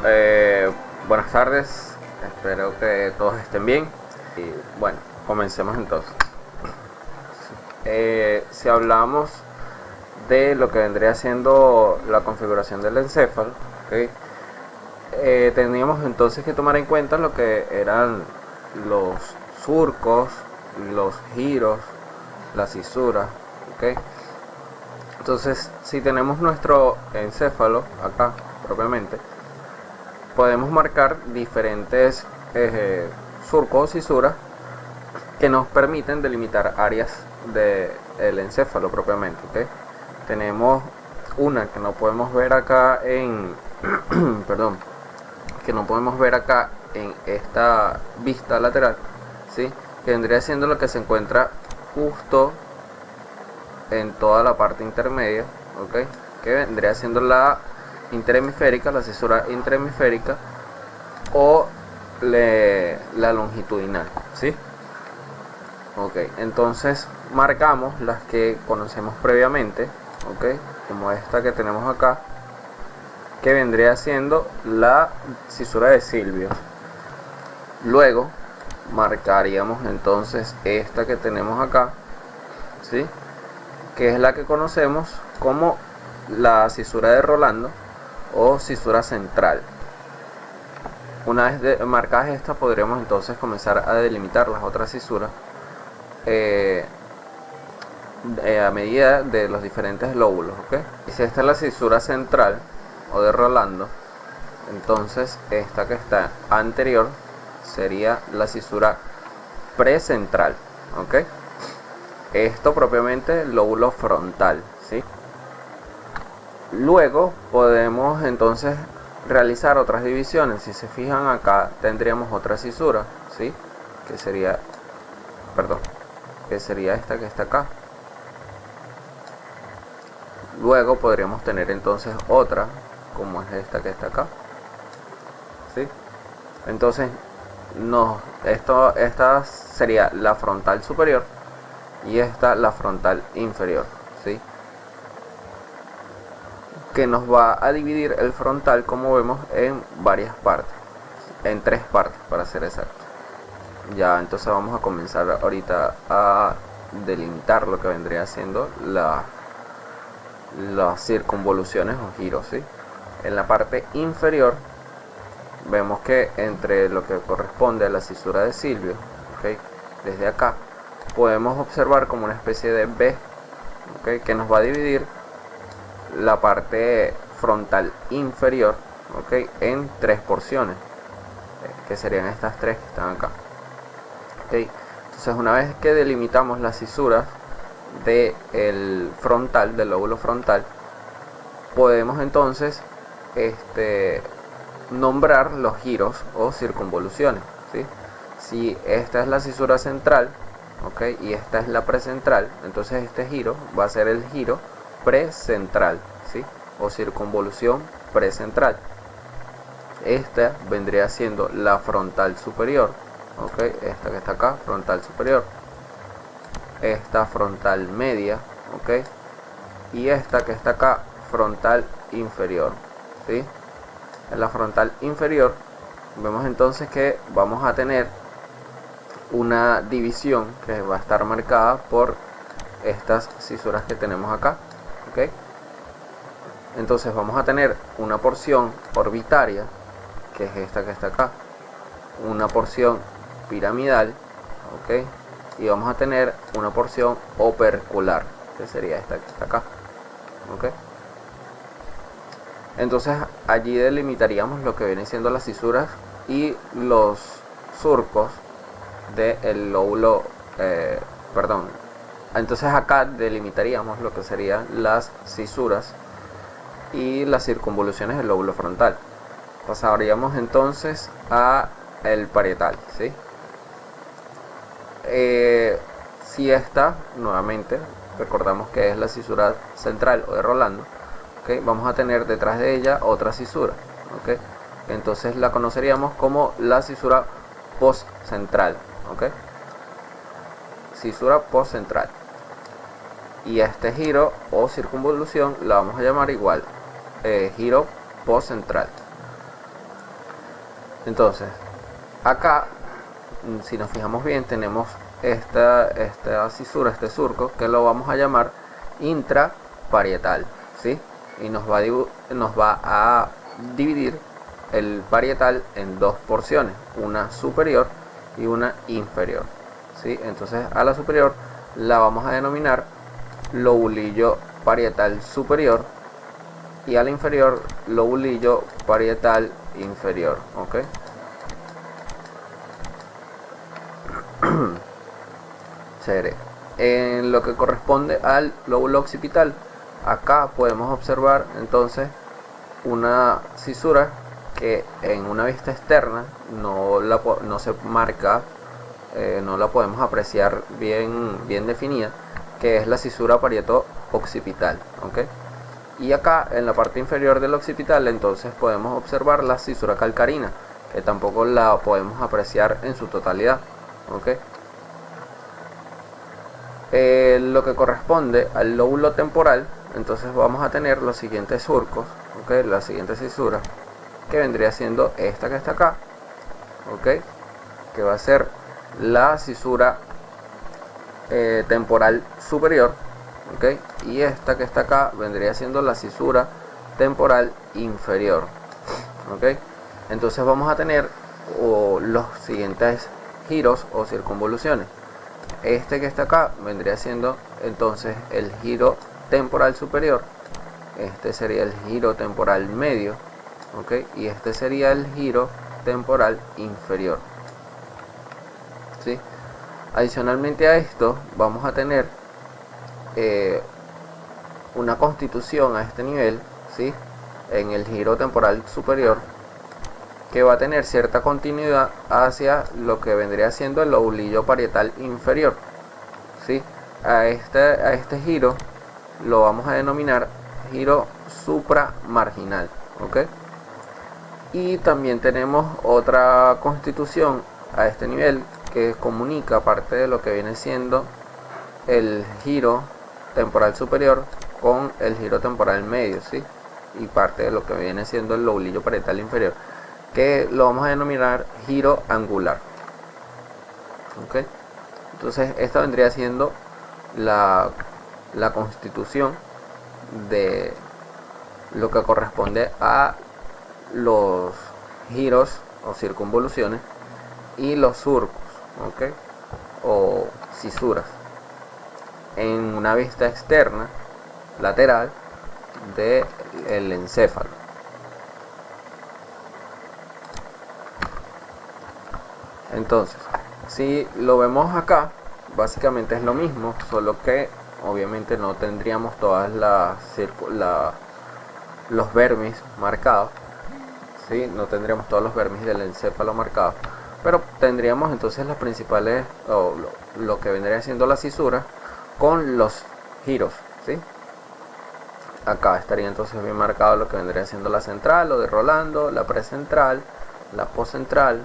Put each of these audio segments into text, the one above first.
Buenas tardes, espero que todos estén bien. Y bueno, comencemos entonces. Si hablamos de lo que vendría siendo la configuración del encéfalo, ¿okay? Teníamos entonces que tomar en cuenta lo que eran los surcos, los giros, las cisuras, ¿okay? Entonces, si tenemos nuestro encéfalo acá propiamente, podemos marcar diferentes surcos o cisuras que nos permiten delimitar áreas del encéfalo propiamente, ¿okay? Tenemos una que no podemos ver acá en perdón, que no podemos ver acá en esta vista lateral, ¿sí? Que vendría siendo lo que se encuentra justo en toda la parte intermedia, ¿okay? Que vendría siendo la interhemisférica, la cisura interhemisférica o la longitudinal, ¿sí? Ok, entonces marcamos las que conocemos previamente, ok, como esta que tenemos acá, que vendría siendo la cisura de Silvio. Luego marcaríamos entonces esta que tenemos acá, ¿sí? Que es la que conocemos como la cisura de Rolando o cisura central. Una vez marcadas estas, podríamos entonces comenzar a delimitar las otras cisuras a medida de los diferentes lóbulos, ¿okay? Y si esta es la cisura central o de Rolando, entonces esta que está anterior sería la cisura precentral, ¿okay? Esto propiamente el lóbulo frontal, ¿sí? Luego podemos entonces realizar otras divisiones. Si se fijan acá tendríamos otra cisura, ¿sí? Que sería, perdón, que sería esta que está acá. Luego podríamos tener entonces otra, como es esta que está acá, ¿sí? Entonces esta sería la frontal superior y esta la frontal inferior, ¿sí? Que nos va a dividir el frontal, como vemos, en varias partes, en 3 partes para ser exacto. Ya entonces vamos a comenzar ahorita a delimitar lo que vendría siendo las circunvoluciones o giros, ¿sí? En la parte inferior vemos que entre lo que corresponde a la cisura de Silvio, ¿okay? Desde acá podemos observar como una especie de V, ¿okay? Que nos va a dividir la parte frontal inferior, ¿okay? En 3 porciones, que serían estas 3 que están acá, ¿okay? Entonces una vez que delimitamos las cisuras del frontal, del lóbulo frontal, podemos entonces nombrar los giros o circunvoluciones, ¿sí? Si esta es la cisura central, ¿okay? Y esta es la precentral, entonces este giro va a ser el giro precentral, ¿sí? O circunvolución precentral. Esta vendría siendo la frontal superior, ¿okay? Esta que está acá, frontal superior. Esta frontal media, ¿okay? Y esta que está acá, frontal inferior, ¿sí? En la frontal inferior vemos entonces que vamos a tener una división que va a estar marcada por estas cisuras que tenemos acá, ¿okay? Entonces vamos a tener una porción orbitaria, que es esta que está acá, una porción piramidal, ¿okay? Y vamos a tener una porción opercular, que sería esta que está acá, ¿okay? Entonces allí delimitaríamos lo que vienen siendo las cisuras y los surcos del lóbulo, perdón. Entonces acá delimitaríamos lo que serían las cisuras y las circunvoluciones del lóbulo frontal. Pasaríamos entonces a el parietal, ¿sí? Si esta, nuevamente, recordamos que es la cisura central o de Rolando, ¿okay? Vamos a tener detrás de ella otra cisura, ¿okay? Entonces la conoceríamos como la cisura postcentral, ¿okay? Cisura postcentral. Y este giro o circunvolución la vamos a llamar igual, giro postcentral. Entonces, acá, si nos fijamos bien, tenemos esta cisura, este surco, que lo vamos a llamar intraparietal, ¿sí? Y nos va a dividir el parietal en dos porciones, una superior y una inferior, ¿sí? Entonces a la superior la vamos a denominar lobulillo parietal superior y a la inferior lobulillo parietal inferior, ¿ok? Chévere. En lo que corresponde al lóbulo occipital, acá podemos observar entonces una cisura que en una vista externa no se marca, no la podemos apreciar bien definida, que es la cisura parieto-occipital, ¿okay? Y acá en la parte inferior del occipital entonces podemos observar la cisura calcarina, que tampoco la podemos apreciar en su totalidad, ¿okay? Lo que corresponde al lóbulo temporal, entonces vamos a tener los siguientes surcos, ¿okay? La siguiente cisura, que vendría siendo esta que está acá, ¿okay? Que va a ser la cisura temporal superior, ¿okay? Y esta que está acá vendría siendo la cisura temporal inferior, ¿okay? Entonces vamos a tener los siguientes giros o circunvoluciones. Este que está acá vendría siendo entonces el giro temporal superior, este sería el giro temporal medio, ¿okay? Y este sería el giro temporal inferior, ¿sí? Adicionalmente a esto vamos a tener una constitución a este nivel, ¿sí? En el giro temporal superior, que va a tener cierta continuidad hacia lo que vendría siendo el lobulillo parietal inferior, ¿sí? A este giro lo vamos a denominar giro supramarginal, ¿ok? Y también tenemos otra constitución a este nivel que comunica parte de lo que viene siendo el giro temporal superior con el giro temporal medio, ¿sí? Y parte de lo que viene siendo el lobulillo parietal inferior, que lo vamos a denominar giro angular, ¿ok? Entonces esta vendría siendo la constitución de lo que corresponde a los giros o circunvoluciones y los surcos, ¿ok? O cisuras en una vista externa lateral del encéfalo. Entonces, si lo vemos acá, básicamente es lo mismo, solo que obviamente no tendríamos todas los vermis marcados, ¿sí? No tendríamos todos los vermis del encéfalo marcados, pero tendríamos entonces las principales, o lo que vendría siendo la cisura con los giros, ¿sí? Acá estaría entonces bien marcado lo que vendría siendo la central o de Rolando, la precentral, la poscentral,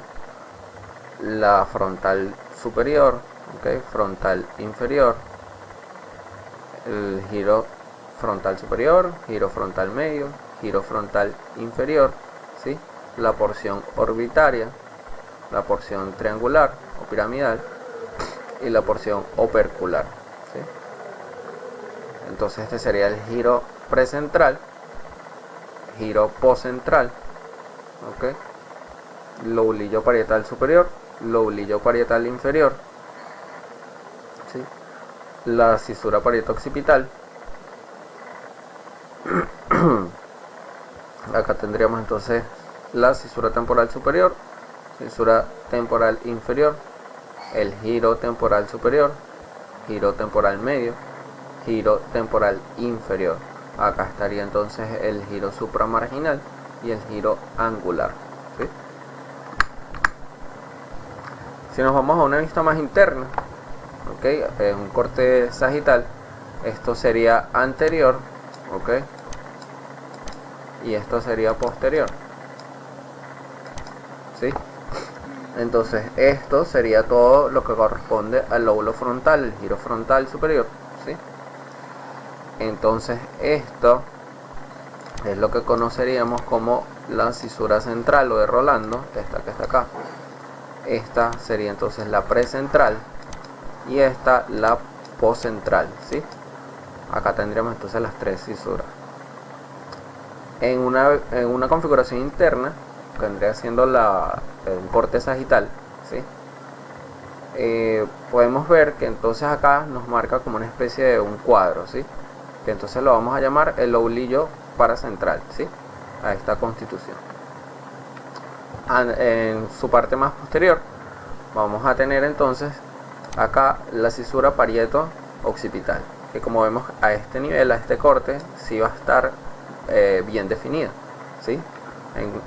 la frontal superior, ¿okay? Frontal inferior, el giro frontal superior, giro frontal medio, giro frontal inferior, ¿sí? La porción orbitaria, la porción triangular o piramidal y la porción opercular, ¿sí? Entonces este sería el giro precentral, giro poscentral, ¿okay? Lobulillo parietal superior, lobulillo parietal inferior, ¿sí? La cisura parieto-occipital. Acá tendríamos entonces la cisura temporal superior, cisura temporal inferior, el giro temporal superior, giro temporal medio, giro temporal inferior. Acá estaría entonces el giro supramarginal y el giro angular, ¿sí? Si nos vamos a una vista más interna, ¿okay? En un corte sagital, esto sería anterior, ¿okay? Y esto sería posterior, ¿sí? Entonces esto sería todo lo que corresponde al lóbulo frontal, el giro frontal superior, ¿sí? Entonces esto es lo que conoceríamos como la cisura central o de Rolando, esta que está acá. Esta sería entonces la precentral y esta la postcentral, ¿sí? Acá tendríamos entonces las tres cisuras. En una configuración interna, que vendría siendo un corte sagital, ¿sí? Podemos ver que entonces acá nos marca como una especie de un cuadro, ¿sí? Que entonces lo vamos a llamar el lobulillo paracentral, ¿sí? A esta constitución. En su parte más posterior vamos a tener entonces acá la cisura parieto-occipital, que como vemos a este nivel, a este corte, sí va a estar bien definida, ¿sí?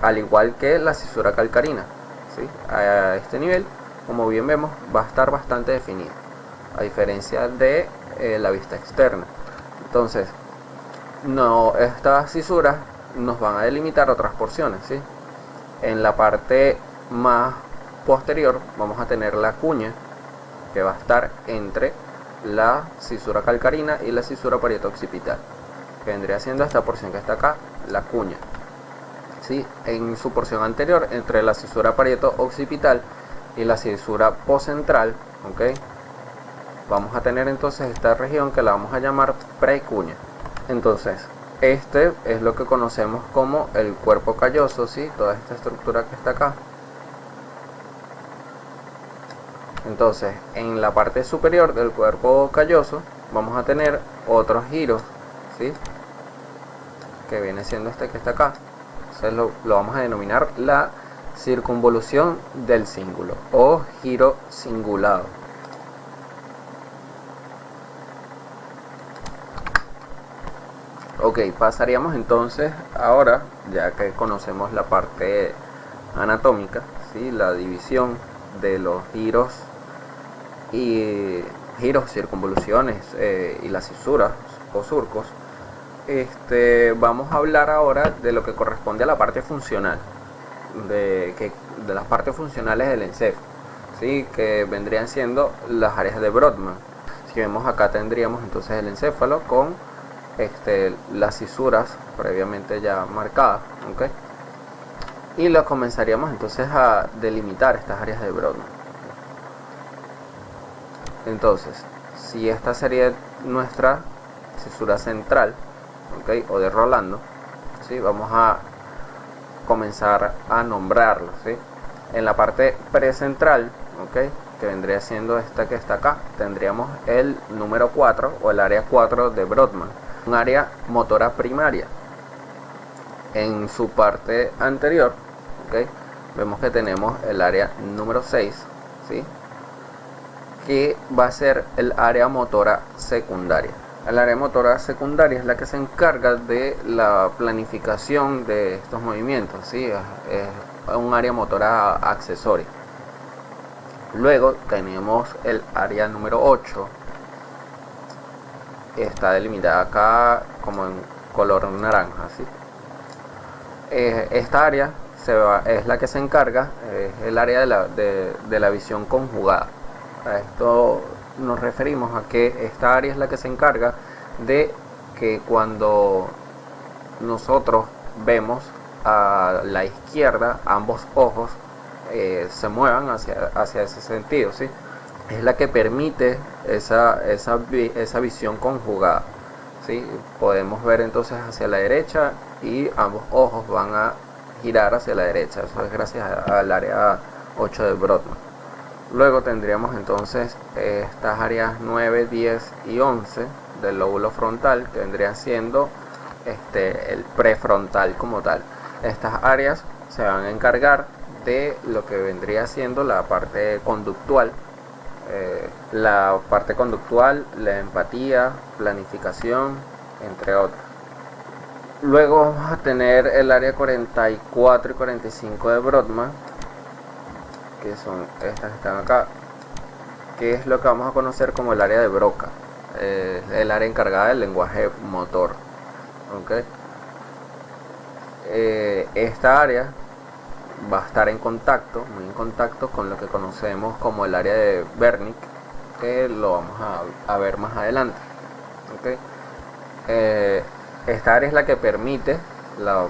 Al igual que la cisura calcarina, ¿sí? A este nivel, como bien vemos, va a estar bastante definida, a diferencia de la vista externa. Entonces, estas cisuras nos van a delimitar otras porciones, ¿sí? En la parte más posterior vamos a tener la cuña, que va a estar entre la cisura calcarina y la cisura parieto-occipital, que vendría siendo esta porción que está acá, la cuña, ¿sí? En su porción anterior, entre la cisura parieto-occipital y la cisura postcentral, ¿okay? Vamos a tener entonces esta región que la vamos a llamar precuña. Entonces, este es lo que conocemos como el cuerpo calloso, ¿sí? Toda esta estructura que está acá. Entonces, en la parte superior del cuerpo calloso vamos a tener otros giros, ¿sí? Que viene siendo este que está acá. Entonces lo vamos a denominar la circunvolución del cíngulo o giro cingulado. Ok, pasaríamos entonces ahora, ya que conocemos la parte anatómica, ¿sí? La división de los giros y circunvoluciones y las cisuras o surcos. Vamos a hablar ahora de lo que corresponde a la parte funcional, de las partes funcionales del encéfalo, ¿sí? Que vendrían siendo las áreas de Brodmann. Si vemos acá tendríamos entonces el encéfalo con las cisuras previamente ya marcadas, ¿okay? Y lo comenzaríamos entonces a delimitar estas áreas de Brodmann. Entonces, si esta sería nuestra cisura central, ¿okay? O de Rolando, ¿sí? Vamos a comenzar a nombrarlo, ¿sí? En la parte precentral, ¿okay? Que vendría siendo esta que está acá, tendríamos el número 4 o el área 4 de Brodmann, un área motora primaria. En su parte anterior, ¿okay? Vemos que tenemos el área número 6, ¿sí? Que va a ser el área motora secundaria. El área motora secundaria es la que se encarga de la planificación de estos movimientos, ¿sí? Es un área motora accesoria. Luego tenemos el área número 8, está delimitada acá como en color naranja, ¿sí? Esta área es la que se encarga, es el área de la visión conjugada. A esto nos referimos a que esta área es la que se encarga de que cuando nosotros vemos a la izquierda, ambos ojos se muevan hacia ese sentido, ¿sí? Es la que permite esa visión conjugada, ¿sí? Podemos ver entonces hacia la derecha y ambos ojos van a girar hacia la derecha. Eso es gracias al área 8 de Brodmann. Luego tendríamos entonces estas áreas 9, 10 y 11 del lóbulo frontal, que vendrían siendo el prefrontal como tal. Estas áreas se van a encargar de lo que vendría siendo la parte conductual, la empatía, planificación, entre otras. Luego vamos a tener el área 44 y 45 de Brodmann, que son estas que están acá, que es lo que vamos a conocer como el área de Broca, el área encargada del lenguaje motor, ¿okay? Esta área va a estar muy en contacto con lo que conocemos como el área de Wernicke, que lo vamos a ver más adelante, ¿okay? Esta área es la que permite la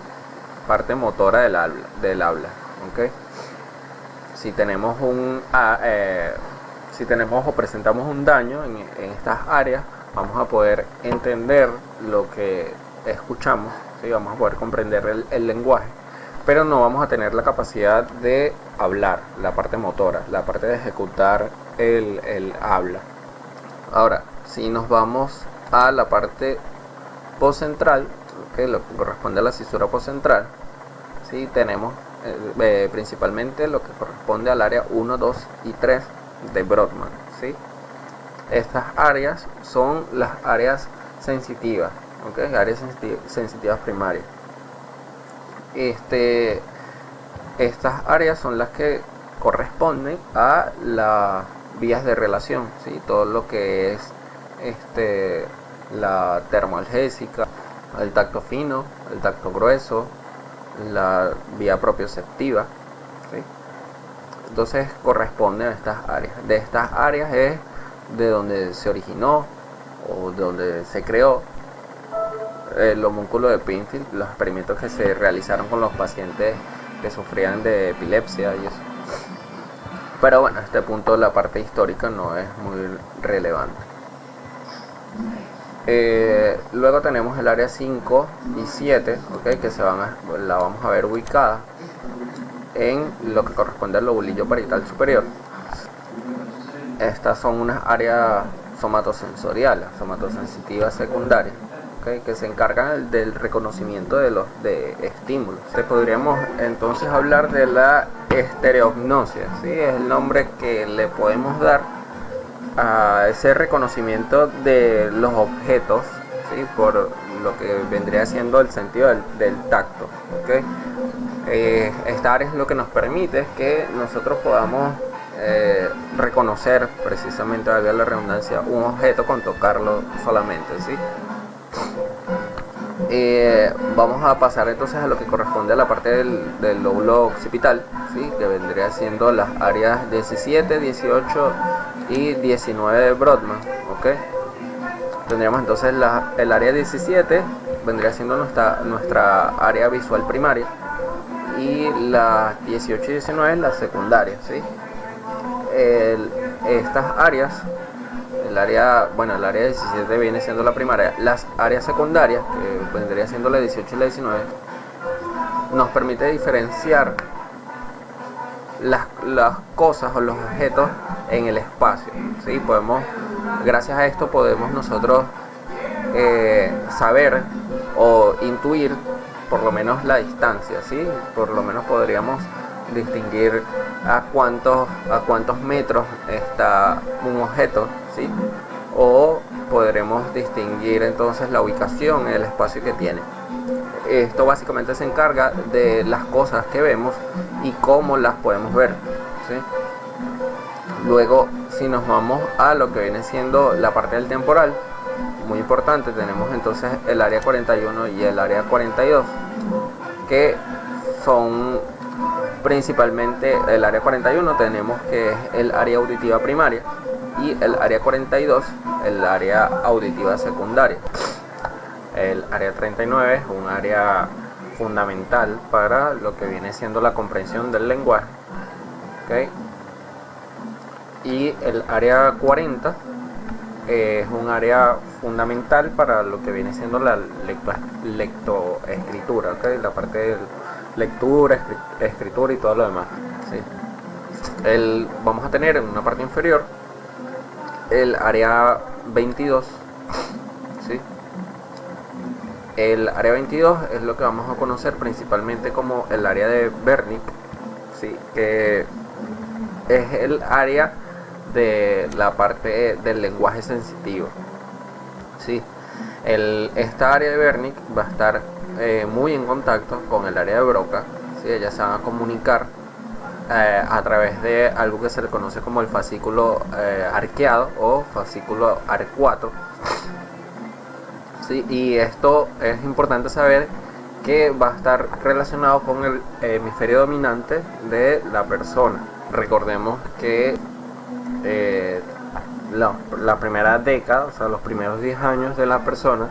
parte motora del habla, ¿okay? Si tenemos si tenemos o presentamos un daño en estas áreas, vamos a poder entender lo que escuchamos, ¿sí? Vamos a poder comprender el lenguaje, pero no vamos a tener la capacidad de hablar, la parte motora, la parte de ejecutar el habla. Ahora, si nos vamos a la parte postcentral, ¿okay? Lo que corresponde a la cisura postcentral, ¿sí? Tenemos principalmente lo que corresponde al área 1, 2 y 3 de Brodmann, ¿sí? Estas áreas son las áreas sensitivas, ¿okay? Áreas sensitivas primarias. Estas áreas son las que corresponden a las vías de relación, ¿sí? Todo lo que es la termoalgésica, el tacto fino, el tacto grueso, la vía propioceptiva, ¿sí? Entonces corresponden a estas áreas. De estas áreas es de donde se originó o de donde se creó el homúnculo de Penfield, los experimentos que se realizaron con los pacientes que sufrían de epilepsia y eso. Pero bueno, a este punto la parte histórica no es muy relevante. Luego tenemos el área 5 y 7, ¿okay? Que la vamos a ver ubicada en lo que corresponde al lobulillo parietal superior. Estas son unas áreas somatosensoriales, somatosensitivas secundarias, ¿okay? Que se encargan del reconocimiento de estímulos. Podríamos entonces hablar de la estereognosia, ¿sí? Es el nombre que le podemos dar a ese reconocimiento de los objetos, ¿sí? Por lo que vendría siendo el sentido del tacto, ¿okay? Esta área es lo que nos permite que nosotros podamos reconocer, precisamente, valga la redundancia, un objeto con tocarlo solamente, ¿sí? Vamos a pasar entonces a lo que corresponde a la parte del lóbulo occipital, ¿sí? Que vendría siendo las áreas 17, 18 y 19 de Brodmann, ¿okay? Tendríamos entonces el área 17 vendría siendo nuestra área visual primaria, y las 18 y 19 la secundaria, ¿sí? Estas áreas, el área 17 viene siendo la primaria, las áreas secundarias, que vendría siendo la 18 y la 19, nos permite diferenciar las cosas o los objetos en el espacio, ¿sí? Gracias a esto podemos nosotros saber o intuir por lo menos la distancia, ¿sí? Por lo menos podríamos distinguir a cuántos metros está un objeto, ¿sí? O podremos distinguir entonces la ubicación en el espacio que tiene. Esto básicamente se encarga de las cosas que vemos y cómo las podemos ver, ¿sí? Luego, si nos vamos a lo que viene siendo la parte del temporal, muy importante, tenemos entonces el área 41 y el área 42, que son principalmente el área 41, tenemos que es el área auditiva primaria, y el área 42, el área auditiva secundaria. El área 39 es un área fundamental para lo que viene siendo la comprensión del lenguaje, ¿okay? Y el área 40 es un área fundamental para lo que viene siendo la lectoescritura, ¿okay? La parte de lectura, escritura y todo lo demás, ¿sí? Vamos a tener en una parte inferior el área 22, ¿sí? El área 22 es lo que vamos a conocer principalmente como el área de Wernicke, ¿sí? Que es el área de la parte del lenguaje sensitivo, ¿sí? Esta área de Wernicke va a estar muy en contacto con el área de Broca, ¿sí? Ellas se van a comunicar a través de algo que se le conoce como el fascículo arqueado o fascículo arcuato, ¿sí? Y esto es importante saber que va a estar relacionado con el hemisferio dominante de la persona. Recordemos que la primera década, o sea, los primeros 10 años de la persona,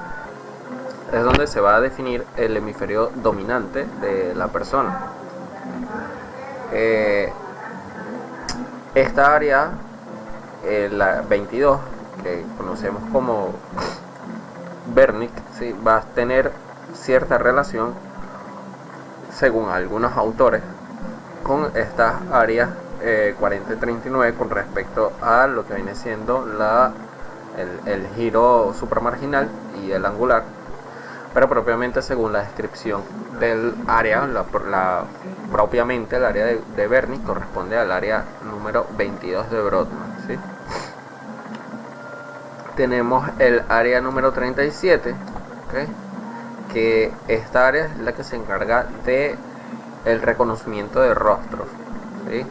es donde se va a definir el hemisferio dominante de la persona. Esta área, la 22, que conocemos como Wernicke, ¿sí?, va a tener cierta relación, según algunos autores, con estas áreas 40 y 39 con respecto a lo que viene siendo el giro supramarginal y el angular, pero propiamente según la descripción del área, propiamente el área de Wernicke corresponde al área número 22 de Brodmann, ¿sí? Tenemos el área número 37, ¿okay?, que esta área es la que se encarga de el reconocimiento de rostros, ¿sí?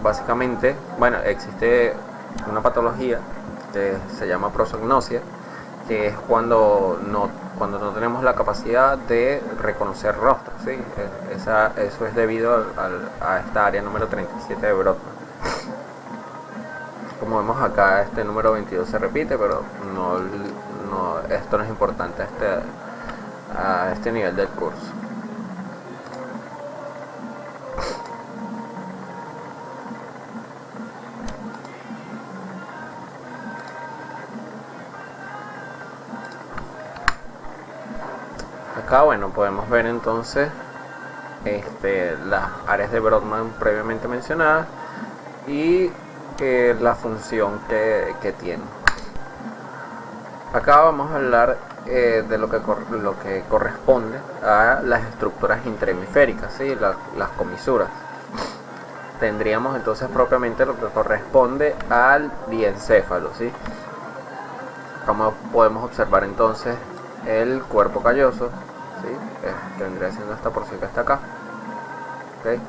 Básicamente, bueno, existe una patología que se llama prosognosia, que es cuando no tenemos la capacidad de reconocer rostros, ¿sí? Eso es debido a esta área número 37 de Brodmann. Como vemos acá, este número 22 se repite, pero esto no es importante a este nivel del curso. Acá, bueno, podemos ver entonces las áreas de Brodmann previamente mencionadas y la función que tiene. Acá vamos a hablar de lo que corresponde a las estructuras intrahemisféricas, ¿sí?, las comisuras. Tendríamos entonces propiamente lo que corresponde al diencéfalo, ¿sí? Como podemos observar entonces el cuerpo calloso, ¿sí?, vendría siendo esta porción que está acá, ¿okay?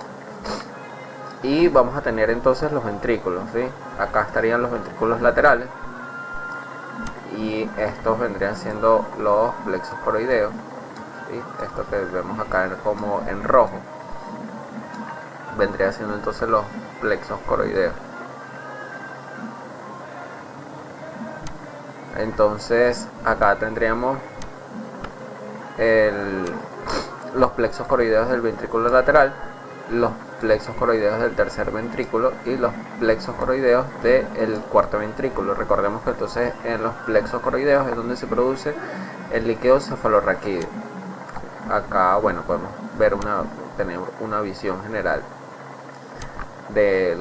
Y vamos a tener entonces los ventrículos, ¿sí? Acá estarían los ventrículos laterales y estos vendrían siendo los plexos coroideos, ¿sí? Esto que vemos acá como en rojo vendría siendo entonces los plexos coroideos. Entonces acá tendríamos los plexos coroideos del ventrículo lateral, los plexos coroideos del tercer ventrículo y los plexos coroideos del cuarto ventrículo. Recordemos que entonces en los plexos coroideos es donde se produce el líquido cefalorraquídeo. Acá, bueno, podemos tener una visión general de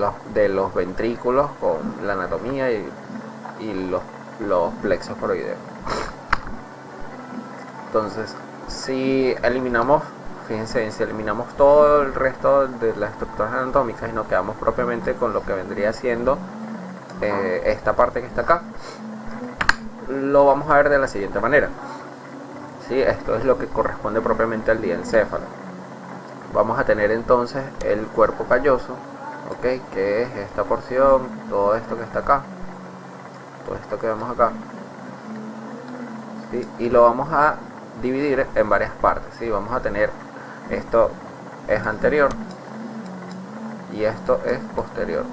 los ventrículos con la anatomía y los plexos coroideos. Entonces, si eliminamos todo el resto de las estructuras anatómicas y nos quedamos propiamente con lo que vendría siendo esta parte que está acá, lo vamos a ver de la siguiente manera, ¿sí? Esto es lo que corresponde propiamente al diencéfalo. Vamos a tener entonces el cuerpo calloso, ¿okay?, que es esta porción, todo esto que está acá, todo esto que vemos acá, ¿sí?, y lo vamos a dividir en varias partes, ¿sí? Vamos a tener, esto es anterior y esto es posterior.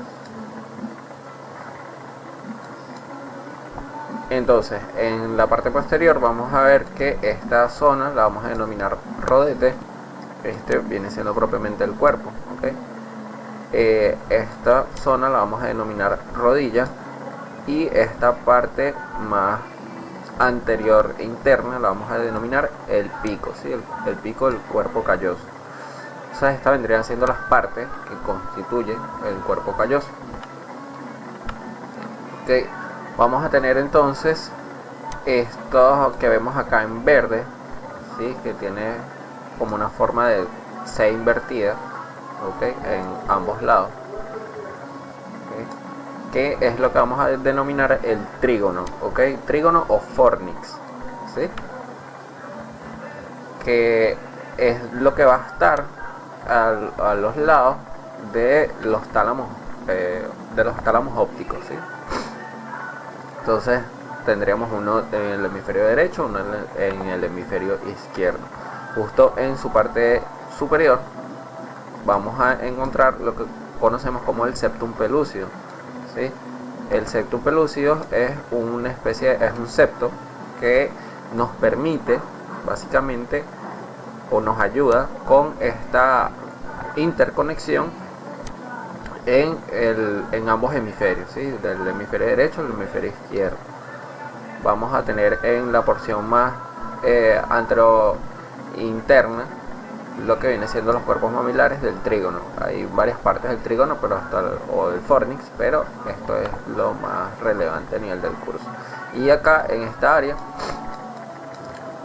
Entonces, en la parte posterior vamos a ver que esta zona la vamos a denominar rodete. Este viene siendo propiamente el cuerpo, ¿okay? Esta zona la vamos a denominar rodilla y esta parte más anterior e interna la vamos a denominar el pico, ¿sí? El pico del cuerpo calloso. O sea, estas vendrían siendo las partes que constituyen el cuerpo calloso. Okay. Vamos a tener entonces esto que vemos acá en verde, ¿sí?, que tiene como una forma de C invertida, ¿okay?, en ambos lados, ¿okay?, que es lo que vamos a denominar el trígono, ¿okay?, trígono o fornix, ¿sí?, que es lo que va a estar a los lados de los tálamos ópticos, ¿sí? Entonces tendríamos uno en el hemisferio derecho, uno en el hemisferio izquierdo. Justo en su parte superior vamos a encontrar lo que conocemos como el septum pelúcido, ¿sí? El septum pelúcido es un septo que nos permite básicamente, o nos ayuda con esta interconexión en ambos hemisferios, ¿sí? Del hemisferio derecho al hemisferio izquierdo. Vamos a tener en la porción más anterointerna lo que viene siendo los cuerpos mamilares del trígono. Hay varias partes del trígono, pero o del fornix, pero esto es lo más relevante a nivel del curso. Y acá en esta área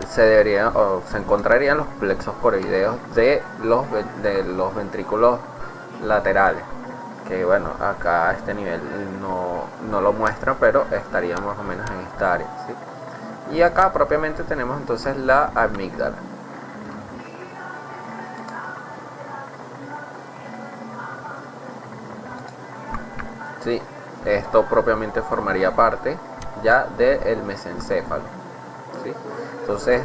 se encontrarían los plexos coroideos de los ventrículos laterales, que bueno, acá a este nivel no lo muestra, pero estaría más o menos en esta área, ¿sí? Y acá propiamente tenemos entonces la amígdala. Sí, esto propiamente formaría parte ya del mesencéfalo, ¿sí? Entonces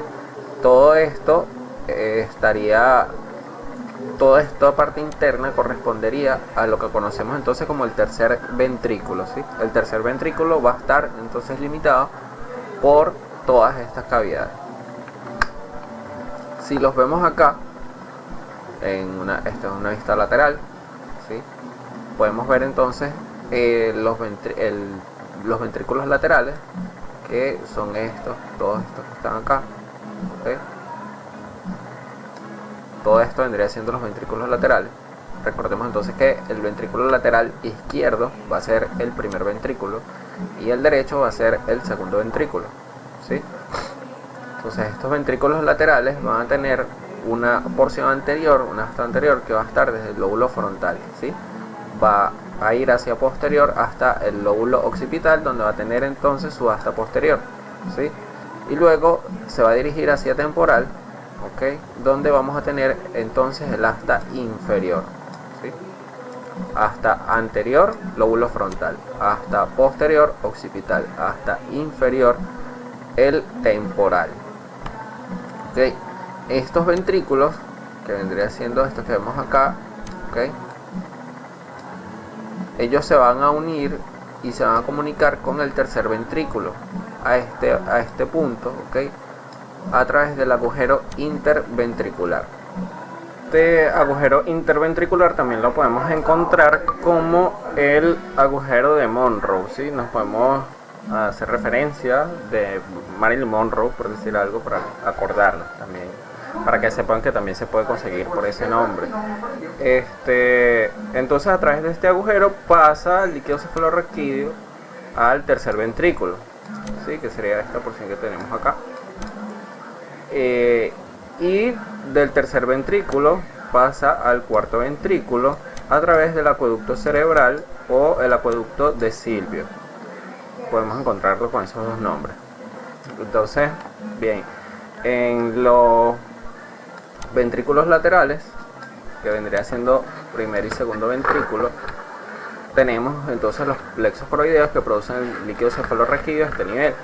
todo esto toda esta parte interna correspondería a lo que conocemos entonces como el tercer ventrículo, ¿sí? El tercer ventrículo va a estar entonces limitado por todas estas cavidades. Si los vemos acá esta es una vista lateral, ¿sí? Podemos ver entonces los ventrículos laterales, que son todos estos que están acá, ¿okay? Todo esto vendría siendo los ventrículos laterales. Recordemos entonces que el ventrículo lateral izquierdo va a ser el primer ventrículo y el derecho va a ser el segundo ventrículo, ¿sí? Entonces estos ventrículos laterales van a tener una porción anterior, una asta anterior, que va a estar desde el lóbulo frontal, ¿sí? Va a ir hacia posterior hasta el lóbulo occipital, donde va a tener entonces su asta posterior, ¿sí? Y luego se va a dirigir hacia temporal, ¿okay? Donde vamos a tener entonces el asta inferior, ¿sí? Asta anterior, lóbulo frontal, asta posterior, occipital, asta inferior, el temporal, ¿okay? Estos ventrículos, que vendría siendo estos que vemos acá, ¿okay? Ellos se van a unir y se van a comunicar con el tercer ventrículo a este punto, ¿okay? A través del agujero interventricular. Este agujero interventricular también lo podemos encontrar como el agujero de Monroe, ¿sí? Nos podemos hacer referencia de Marilyn Monroe, por decir algo, para acordarnos también, para que sepan que también se puede conseguir por ese nombre. Entonces a través de este agujero pasa el líquido cefalorraquídeo al tercer ventrículo, ¿sí? Que sería esta porción que tenemos acá. Y del tercer ventrículo pasa al cuarto ventrículo a través del acueducto cerebral o el acueducto de Silvio. Podemos encontrarlo con esos dos nombres. Entonces, bien, en los ventrículos laterales, que vendría siendo primer y segundo ventrículo, tenemos entonces los plexos coroideos que producen el líquido cefalorraquídeo a este nivel,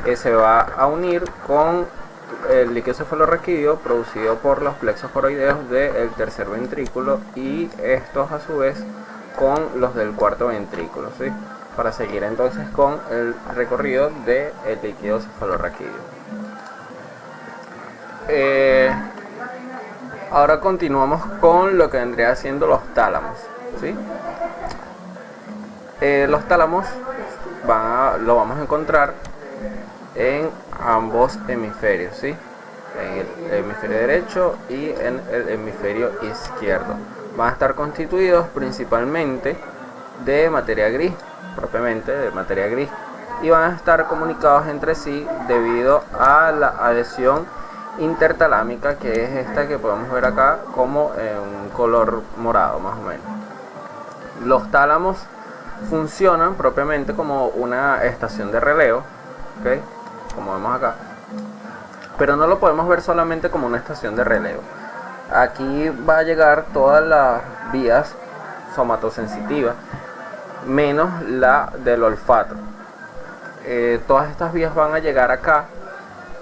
que se va a unir con el líquido cefalorraquídeo producido por los plexos coroideos del tercer ventrículo, y estos a su vez con los del cuarto ventrículo, ¿sí? Para seguir entonces con el recorrido del líquido cefalorraquídeo. Ahora continuamos con lo que vendría siendo los tálamos, ¿sí? Los tálamos lo vamos a encontrar en ambos hemisferios, ¿sí? En el hemisferio derecho y en el hemisferio izquierdo. Van a estar constituidos principalmente de materia gris, propiamente de materia gris, y van a estar comunicados entre sí debido a la adhesión intertalámica, que es esta que podemos ver acá como en un color morado más o menos. Los tálamos funcionan propiamente como una estación de relevo, ¿okay? Como vemos acá, pero no lo podemos ver solamente como una estación de relevo. Aquí va a llegar todas las vías somatosensitivas menos la del olfato. Todas estas vías van a llegar acá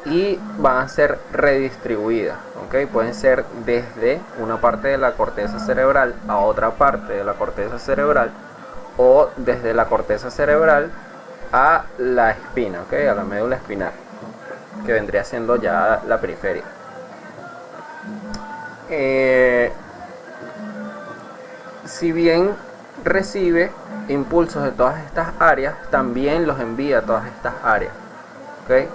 y van a ser redistribuidas, ¿okay? Pueden ser desde una parte de la corteza cerebral a otra parte de la corteza cerebral, o desde la corteza cerebral a la espina, ¿okay? A la médula espinal. que vendría siendo ya la periferia. Si bien recibe impulsos de todas estas áreas, también los envía a todas estas áreas, ¿okay?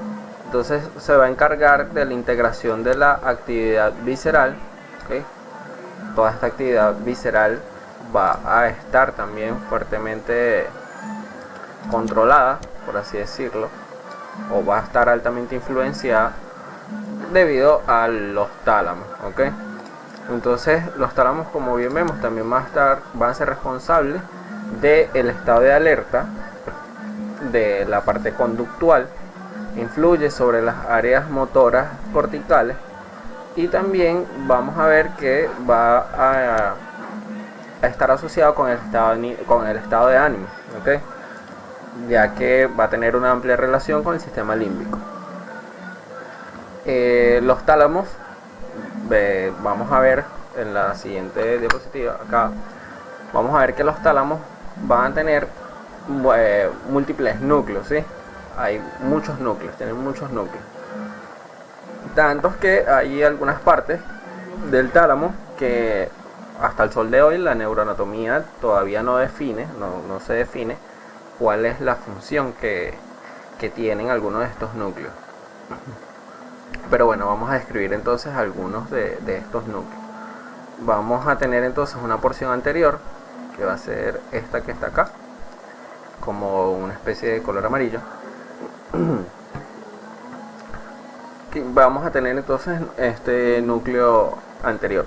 Entonces se va a encargar de la integración de la actividad visceral, ¿okay? Toda esta actividad visceral va a estar también fuertemente controlada, por así decirlo, o va a estar altamente influenciada debido a los tálamos, ¿ok? Entonces los tálamos, como bien vemos, también van a ser responsables del estado de alerta, de la parte conductual, influye sobre las áreas motoras corticales, y también vamos a ver que va a estar asociado con el estado de ánimo, ¿okay? Ya que va a tener una amplia relación con el sistema límbico. Los tálamos, vamos a ver en la siguiente diapositiva, acá vamos a ver que los tálamos van a tener múltiples núcleos, ¿sí? Hay muchos núcleos, tienen muchos núcleos, tantos que hay algunas partes del tálamo que hasta el sol de hoy la neuroanatomía todavía no se define cuál es la función que tienen algunos de estos núcleos. Pero bueno, vamos a describir entonces algunos de estos núcleos. Vamos a tener entonces una porción anterior, que va a ser esta que está acá, como una especie de color amarillo. Vamos a tener entonces este núcleo anterior,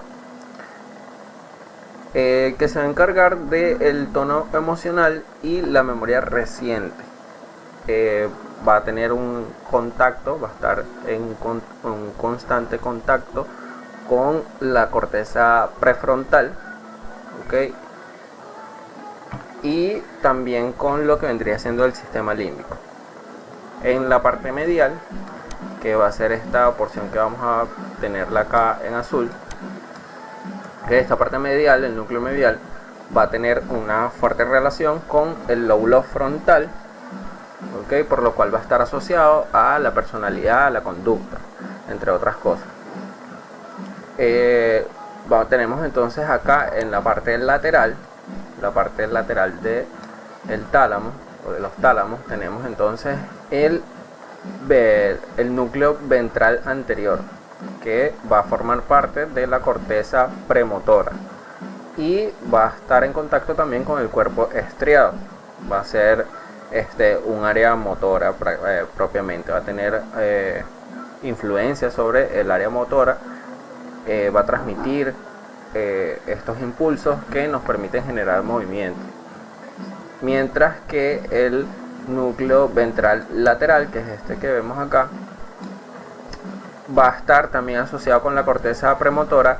que se va a encargar del tono emocional y la memoria reciente. Va a tener un contacto, va a estar en un constante contacto con la corteza prefrontal, ¿okay? Y también con lo que vendría siendo el sistema límbico. En la parte medial, que va a ser esta porción que vamos a tenerla acá en azul, que esta parte medial, el núcleo medial, va a tener una fuerte relación con el lóbulo frontal, ¿okay? Por lo cual va a estar asociado a la personalidad, a la conducta, entre otras cosas. Tenemos entonces acá en la parte lateral del tálamo, o de los tálamos, tenemos entonces el núcleo ventral anterior, que va a formar parte de la corteza premotora y va a estar en contacto también con el cuerpo estriado. Va a ser un área motora propiamente, va a tener influencia sobre el área motora, va a transmitir estos impulsos que nos permiten generar movimiento, mientras que el núcleo ventral lateral, que es este que vemos acá, va a estar también asociado con la corteza premotora,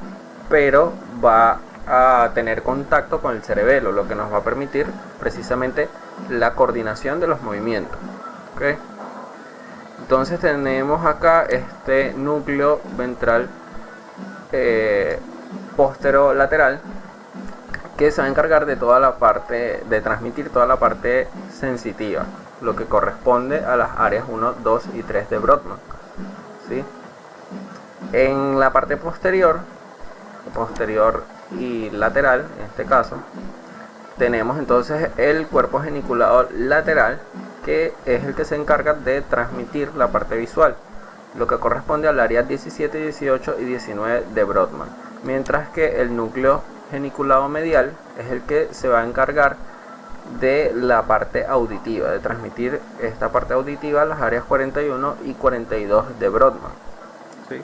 pero va a tener contacto con el cerebelo, lo que nos va a permitir precisamente la coordinación de los movimientos, ¿okay? Entonces tenemos acá este núcleo ventral posterolateral, que se va a encargar de toda la parte, de transmitir toda la parte sensitiva, lo que corresponde a las áreas 1, 2 y 3 de Brodmann, ¿sí? En la parte posterior y lateral, en este caso, tenemos entonces el cuerpo geniculado lateral, que es el que se encarga de transmitir la parte visual, lo que corresponde al área 17, 18 y 19 de Brodmann, mientras que el núcleo geniculado medial es el que se va a encargar de la parte auditiva, de transmitir esta parte auditiva a las áreas 41 y 42 de Brodmann, ¿sí?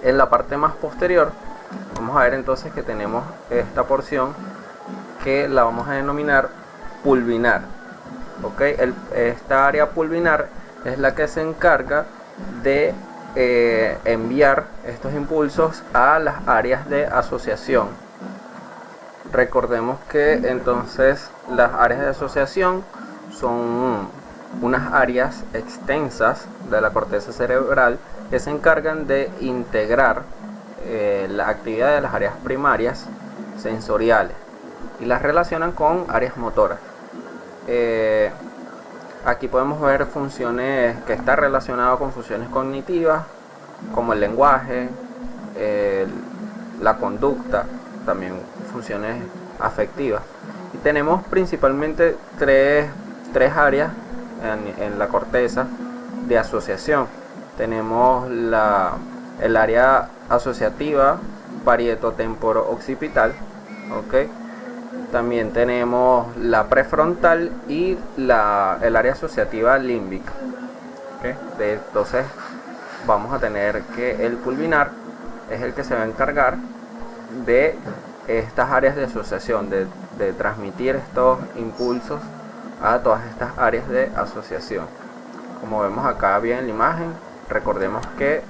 En la parte más posterior vamos a ver entonces que tenemos esta porción que la vamos a denominar pulvinar, ¿okay? Esta área pulvinar es la que se encarga de enviar estos impulsos a las áreas de asociación. Recordemos que entonces las áreas de asociación son unas áreas extensas de la corteza cerebral que se encargan de integrar la actividad de las áreas primarias sensoriales y las relacionan con áreas motoras. Aquí podemos ver funciones que están relacionadas con funciones cognitivas, como el lenguaje, la conducta, también funciones afectivas. Y tenemos principalmente tres áreas en la corteza de asociación. Tenemos el área asociativa parietotemporo-occipital, ¿okay? También tenemos la prefrontal y el área asociativa límbica, ¿okay? Entonces vamos a tener que el pulvinar es el que se va a encargar de estas áreas de asociación, de transmitir estos impulsos a todas estas áreas de asociación. Como vemos acá bien en la imagen, recordemos que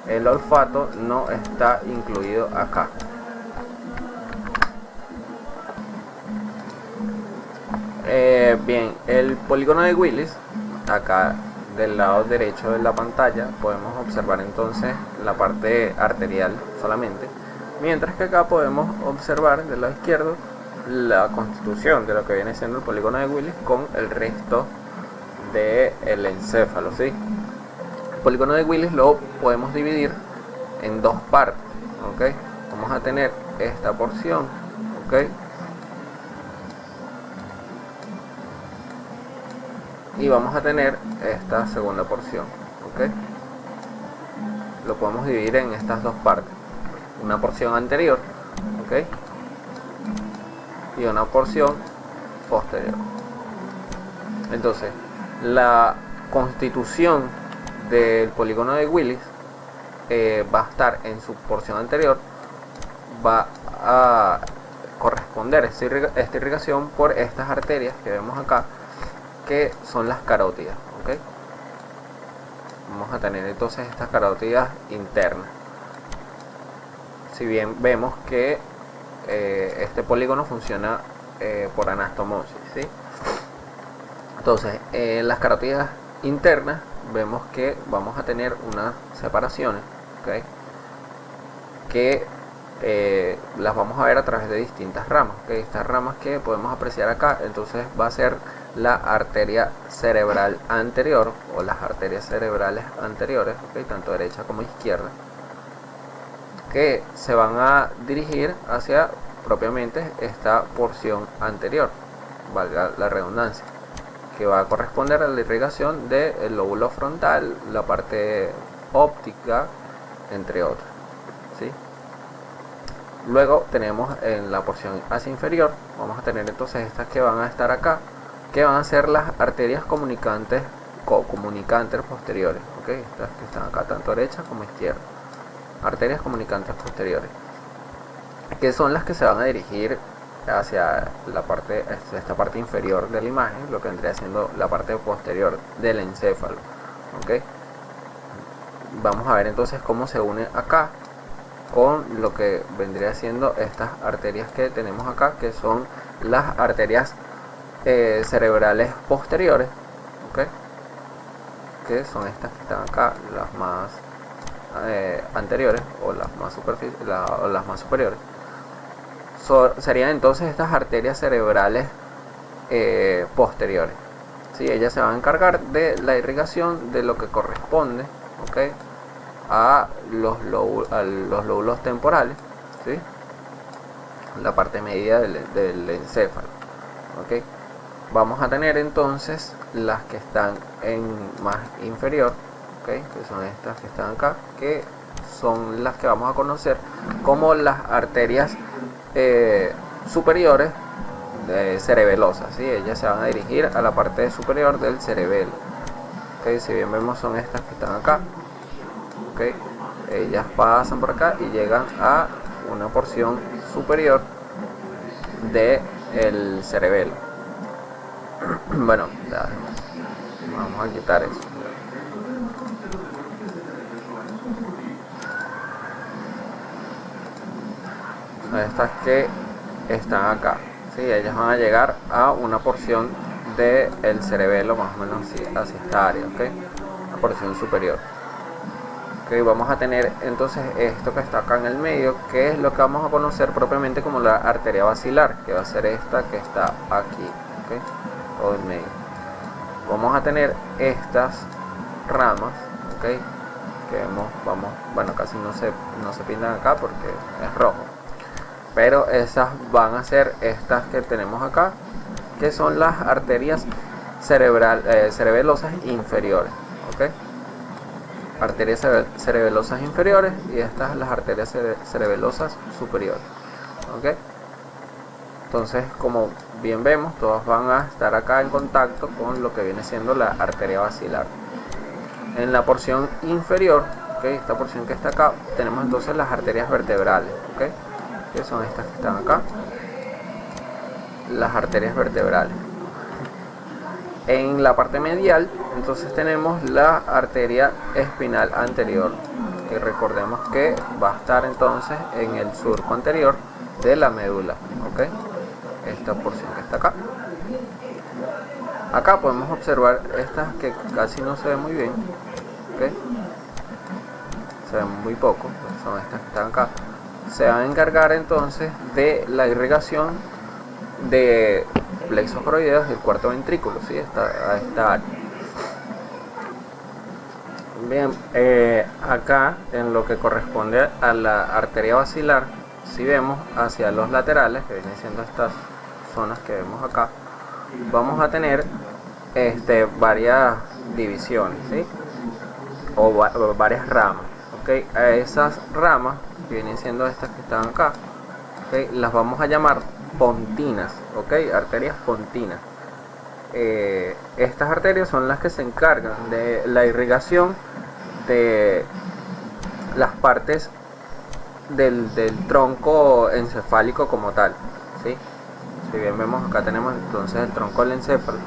el olfato no está incluido acá. Bien, el polígono de Willis, acá del lado derecho de la pantalla, podemos observar entonces la parte arterial solamente, mientras que acá podemos observar del lado izquierdo la constitución de lo que viene siendo el polígono de Willis con el resto del encéfalo, ¿sí? El polígono de Willis lo podemos dividir en dos partes, ¿ok? Vamos a tener esta porción, ¿ok? Y vamos a tener esta segunda porción, ¿ok? Lo podemos dividir en estas dos partes, una porción anterior, ¿ok? Y una porción posterior. Entonces, la constitución del polígono de Willis va a estar en su porción anterior, va a corresponder esta irrigación por estas arterias que vemos acá, que son las carótidas, ¿okay? Vamos a tener entonces estas carótidas internas. Si bien vemos que este polígono funciona por anastomosis, ¿sí? Entonces, en las carótidas internas vemos que vamos a tener unas separaciones, ¿okay? Que las vamos a ver a través de distintas ramas, ¿okay? Estas ramas que podemos apreciar acá, entonces va a ser la arteria cerebral anterior o las arterias cerebrales anteriores, ¿okay? Tanto derecha como izquierda, que se van a dirigir hacia propiamente esta porción anterior, valga la redundancia, que va a corresponder a la irrigación del lóbulo frontal, la parte óptica, entre otros, ¿sí? Luego tenemos en la porción hacia inferior, vamos a tener entonces estas que van a estar acá, que van a ser las arterias comunicantes posteriores, ¿okay? Estas que están acá, tanto derecha como izquierda, arterias comunicantes posteriores, que son las que se van a dirigir hacia esta parte inferior de la imagen, lo que vendría siendo la parte posterior del encéfalo, ¿okay? Vamos a ver entonces cómo se une acá con lo que vendría siendo estas arterias que tenemos acá, que son las arterias cerebrales posteriores, ¿okay? Que son estas que están acá, las más anteriores o las más superiores. Serían entonces estas arterias cerebrales posteriores, ¿sí? Ellas se van a encargar de la irrigación de lo que corresponde, ¿okay? a los lóbulos temporales, ¿sí? La parte media del encéfalo, ¿okay? Vamos a tener entonces las que están en más inferior, ¿okay? Que son estas que están acá, que son las que vamos a conocer como las arterias superiores cerebelosas, ¿sí? Ellas se van a dirigir a la parte superior del cerebelo, ¿okay? Si bien vemos, son estas que están acá, ¿okay? Ellas pasan por acá y llegan a una porción superior del cerebelo. Bueno, ya, vamos a quitar eso. Estas que están acá, ¿sí? Ellas van a llegar a una porción del cerebelo, más o menos hacia esta área, ¿okay? Una porción superior. Okay, vamos a tener entonces esto que está acá en el medio, que es lo que vamos a conocer propiamente como la arteria basilar, que va a ser esta que está aquí, ¿okay? Todo el medio. vamos a tener estas ramas, ¿ok? Que bueno, casi no se pintan acá porque es rojo, pero esas van a ser estas que tenemos acá, que son las arterias cerebelosas inferiores, ¿ok? Arterias cerebelosas inferiores, y estas las arterias cerebelosas superiores, ¿ok? Entonces, como bien vemos, todas van a estar acá en contacto con lo que viene siendo la arteria basilar. En la porción inferior, ¿okay? Esta porción que está acá, tenemos entonces las arterias vertebrales, ¿okay? Que son estas que están acá, las arterias vertebrales. En la parte medial, entonces tenemos la arteria espinal anterior, y recordemos que va a estar entonces en el surco anterior de la médula, ¿ok? Esta porción que está acá. Acá podemos observar estas que casi no se ven muy bien, ¿ok? Se ven muy poco, pues son estas que están acá. Se van a encargar entonces de la irrigación de plexos coroideos del cuarto ventrículo, ¿sí? Esta área. Bien, acá en lo que corresponde a la arteria basilar, si vemos hacia los laterales, que vienen siendo estas zonas que vemos acá, vamos a tener varias divisiones, ¿sí? O varias ramas, ¿okay? A esas ramas, que vienen siendo estas que están acá, ¿okay? Las vamos a llamar pontinas, ¿okay? Arterias pontinas. Estas arterias son las que se encargan de la irrigación de las partes del tronco encefálico como tal, ¿sí? Si bien vemos acá tenemos entonces el tronco del encéfalo,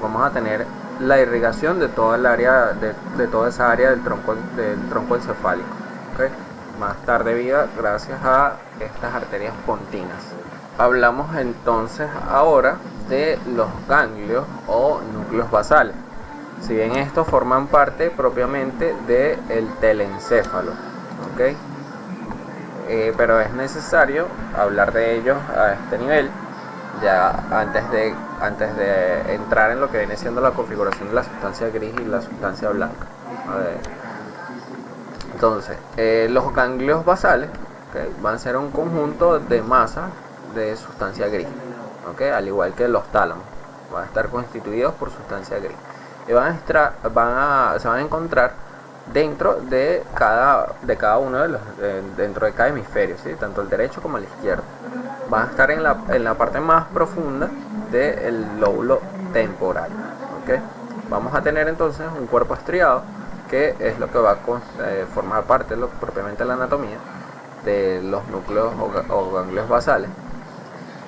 vamos a tener la irrigación de toda el área de toda esa área del tronco encefálico, ¿okay? Más tarde vida gracias a estas arterias pontinas. Hablamos entonces ahora de los ganglios o núcleos basales. Si bien estos forman parte propiamente del telencéfalo, ¿okay? Pero es necesario hablar de ellos a este nivel, ya antes de entrar en lo que viene siendo la configuración de la sustancia gris y la sustancia blanca. Entonces, los ganglios basales, ¿okay? Van a ser un conjunto de masa de sustancia gris, ¿okay? Al igual que los tálamos, van a estar constituidos por sustancia gris, y se van a encontrar dentro de cada uno de los dentro de cada hemisferio, ¿sí? Tanto el derecho como el izquierdo. Van a estar en la parte más profunda del lóbulo temporal, ¿okay? Vamos a tener entonces un cuerpo estriado, que es lo que va a formar parte propiamente de la anatomía de los núcleos o ganglios basales.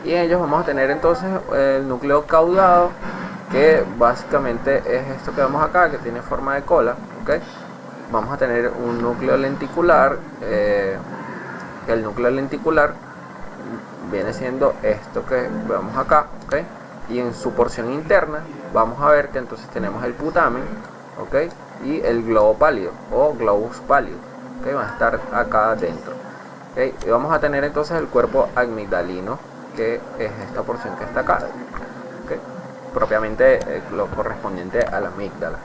Y en ellos vamos a tener entonces el núcleo caudado, que básicamente es esto que vemos acá, que tiene forma de cola, ¿okay? Vamos a tener un núcleo lenticular, que el núcleo lenticular viene siendo esto que vemos acá, ¿okay? Y en su porción interna vamos a ver que entonces tenemos el putamen, ¿okay? Y el globo pálido o globus pálido, ¿okay? Van a estar acá adentro, ¿okay? Y vamos a tener entonces el cuerpo amigdalino, que es esta porción que está acá, ¿okay? Propiamente lo correspondiente a la amígdala.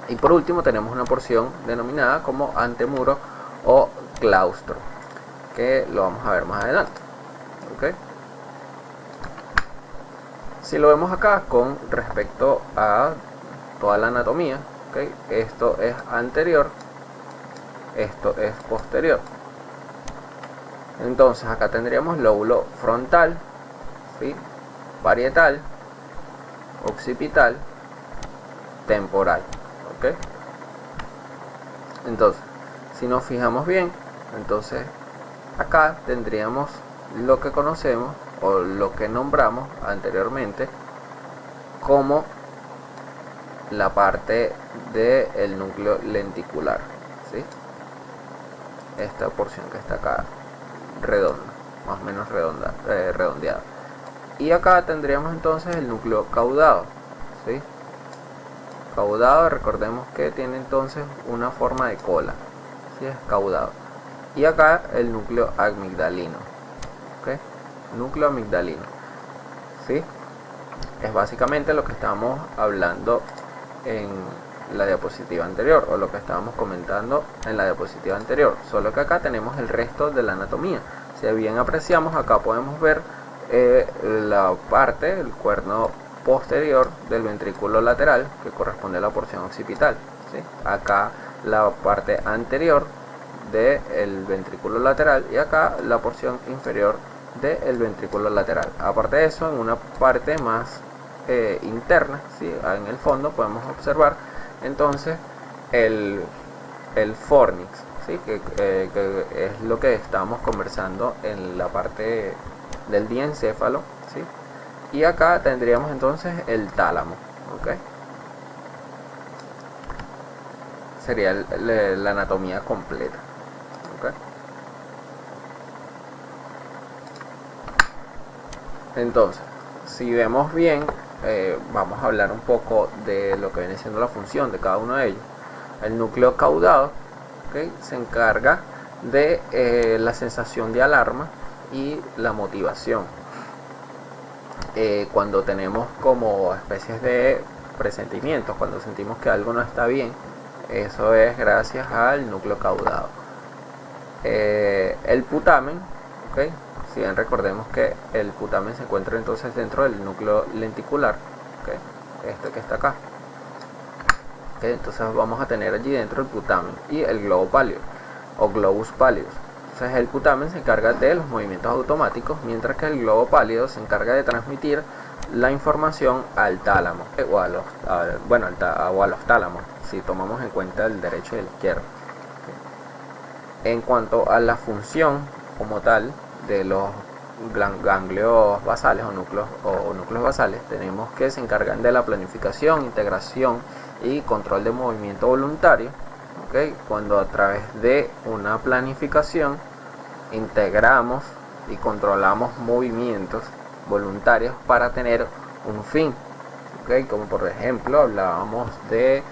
Y por último tenemos una porción denominada como antemuro o claustro, que lo vamos a ver más adelante, ¿okay? Si lo vemos acá con respecto a toda la anatomía, ¿okay? Esto es anterior, esto es posterior. Entonces acá tendríamos lóbulo frontal, ¿sí? Parietal, occipital, temporal, ¿ok? Entonces, si nos fijamos bien, entonces acá tendríamos lo que conocemos o lo que nombramos anteriormente como la parte del núcleo lenticular, ¿sí? Esta porción que está acá redonda, más o menos redondeada. Y acá tendríamos entonces el núcleo caudado, ¿sí? Caudado, recordemos que tiene entonces una forma de cola, ¿sí? Es caudado. Y acá el núcleo amigdalino, ¿okay? Núcleo amigdalino, ¿sí? Es básicamente lo que estábamos hablando en la diapositiva anterior, o lo que estábamos comentando en la diapositiva anterior, solo que acá tenemos el resto de la anatomía. Si bien apreciamos, acá podemos ver la parte, el cuerno posterior del ventrículo lateral, que corresponde a la porción occipital, ¿sí? Acá la parte anterior del ventrículo lateral, y acá la porción inferior del ventrículo lateral. Aparte de eso, en una parte más interna, ¿sí? En el fondo podemos observar entonces el fornix, ¿sí? que es lo que estamos conversando en la parte del diencéfalo, ¿sí? Y acá tendríamos entonces el tálamo, ¿okay? Sería la anatomía completa, ¿okay? Entonces, si vemos bien, vamos a hablar un poco de lo que viene siendo la función de cada uno de ellos. El núcleo caudado, ¿okay? Se encarga de la sensación de alarma y la motivación. Cuando tenemos como especies de presentimientos, cuando sentimos que algo no está bien, eso es gracias al núcleo caudado. El putamen, ¿okay? Si bien recordemos que el putamen se encuentra entonces dentro del núcleo lenticular, ¿okay? Este que está acá, ¿okay? Entonces vamos a tener allí dentro el putamen y el globo pálido o globus pallidus. Entonces el putamen se encarga de los movimientos automáticos, mientras que el globo pálido se encarga de transmitir la información al tálamo, o a los tálamos, si tomamos en cuenta el derecho y el izquierdo. ¿Okay? En cuanto a la función como tal de los ganglios basales o núcleos basales, tenemos que se encargan de la planificación, integración y control de movimiento voluntario. ¿Okay? Cuando a través de una planificación integramos y controlamos movimientos voluntarios para tener un fin. ¿Okay? Como por ejemplo hablábamos de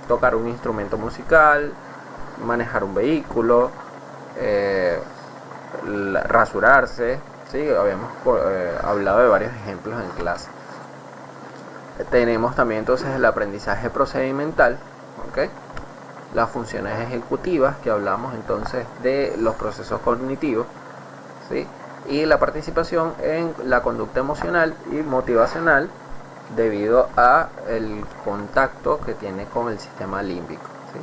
tocar un instrumento musical, manejar un vehículo, rasurarse, ¿sí? Habíamos hablado de varios ejemplos en clase. Tenemos también entonces el aprendizaje procedimental, ¿okay? Las funciones ejecutivas, que hablamos entonces de los procesos cognitivos, ¿sí? Y la participación en la conducta emocional y motivacional debido a el contacto que tiene con el sistema límbico, ¿sí?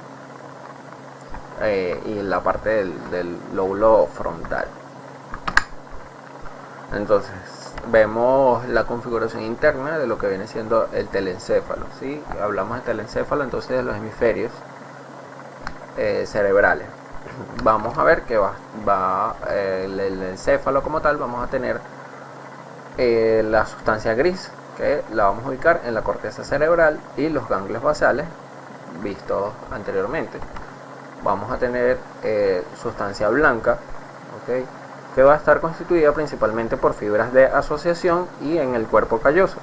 Y la parte del lóbulo frontal. Entonces vemos la configuración interna de lo que viene siendo el telencéfalo, ¿sí? Hablamos de telencéfalo entonces de los hemisferios cerebrales. Vamos a ver que el encéfalo como tal, vamos a tener la sustancia gris, que la vamos a ubicar en la corteza cerebral, y los ganglios basales vistos anteriormente. Vamos a tener sustancia blanca, ¿okay? Que va a estar constituida principalmente por fibras de asociación y en el cuerpo calloso.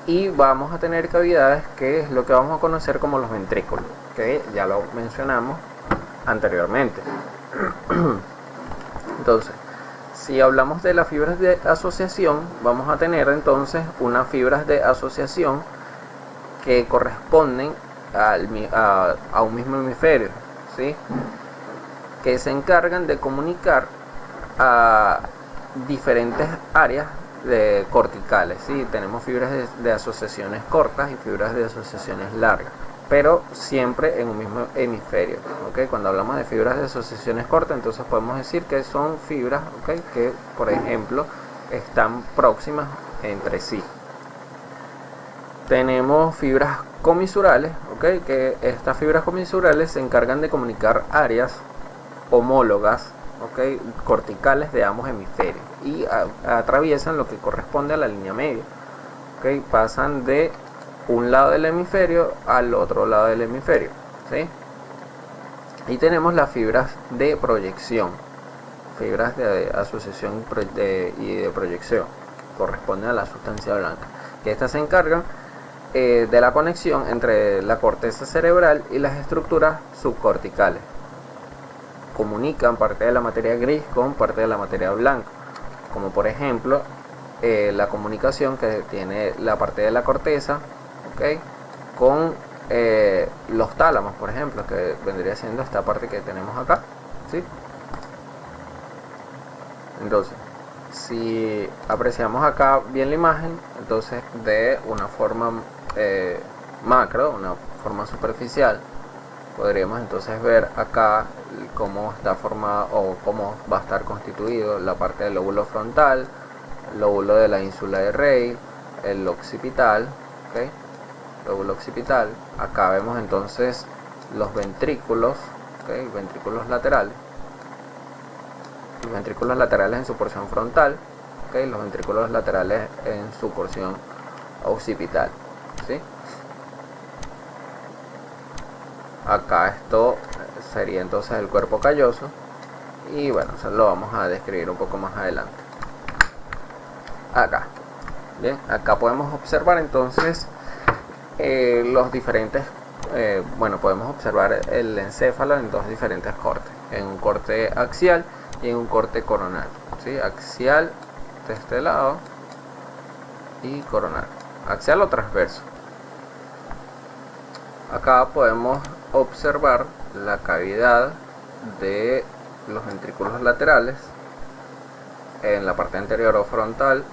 Y vamos a tener cavidades, que es lo que vamos a conocer como los ventrículos, que ya lo mencionamos anteriormente. Entonces, si hablamos de las fibras de asociación, vamos a tener entonces unas fibras de asociación que corresponden a un mismo hemisferio, ¿sí? Que se encargan de comunicar a diferentes áreas corticales, ¿sí? Tenemos fibras de asociaciones cortas y fibras de asociaciones largas, pero siempre en un mismo hemisferio, ¿okay? Cuando hablamos de fibras de asociaciones cortas, entonces podemos decir que son fibras, ¿okay? Que por ejemplo están próximas entre sí. Tenemos fibras comisurales, ¿okay? Que estas fibras comisurales se encargan de comunicar áreas homólogas, ¿okay? Corticales de ambos hemisferios, y atraviesan lo que corresponde a la línea media, ¿okay? Pasan de un lado del hemisferio al otro lado del hemisferio, ¿sí? Y tenemos las fibras de proyección, fibras de asociación y de proyección, corresponden a la sustancia blanca, que estas se encargan de la conexión entre la corteza cerebral y las estructuras subcorticales. Comunican parte de la materia gris con parte de la materia blanca, como por ejemplo la comunicación que tiene la parte de la corteza, ¿ok?, con los tálamos, por ejemplo, que vendría siendo esta parte que tenemos acá, ¿sí? Entonces, si apreciamos acá bien la imagen, entonces de una forma macro, una forma superficial, podríamos entonces ver acá cómo está formado o cómo va a estar constituido la parte del lóbulo frontal, el lóbulo de la ínsula de Rey, el occipital, ¿okay?, lóbulo occipital. Acá vemos entonces los ventrículos, ¿okay?, ventrículos laterales. Los ventrículos laterales en su porción frontal, ¿okay?, los ventrículos laterales en su porción occipital, ¿sí? Acá esto sería entonces el cuerpo calloso, y bueno, eso lo vamos a describir un poco más adelante. Acá, bien, acá podemos observar entonces los diferentes, bueno, podemos observar el encéfalo en dos diferentes cortes, en un corte axial y en un corte coronal, ¿sí? Axial de este lado y coronal, axial o transverso. Acá podemos observar la cavidad de los ventrículos laterales en la parte anterior o frontal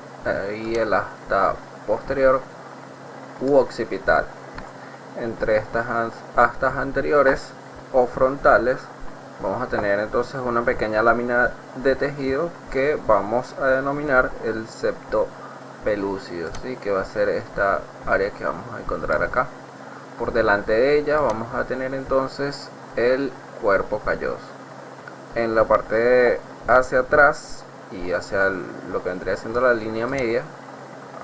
y el asta posterior u occipital. Entre estas astas anteriores o frontales vamos a tener entonces una pequeña lámina de tejido que vamos a denominar el septo pelúcido, ¿sí?, que va a ser esta área que vamos a encontrar acá. Por delante de ella vamos a tener entonces el cuerpo calloso. En la parte hacia atrás y hacia lo que vendría siendo la línea media,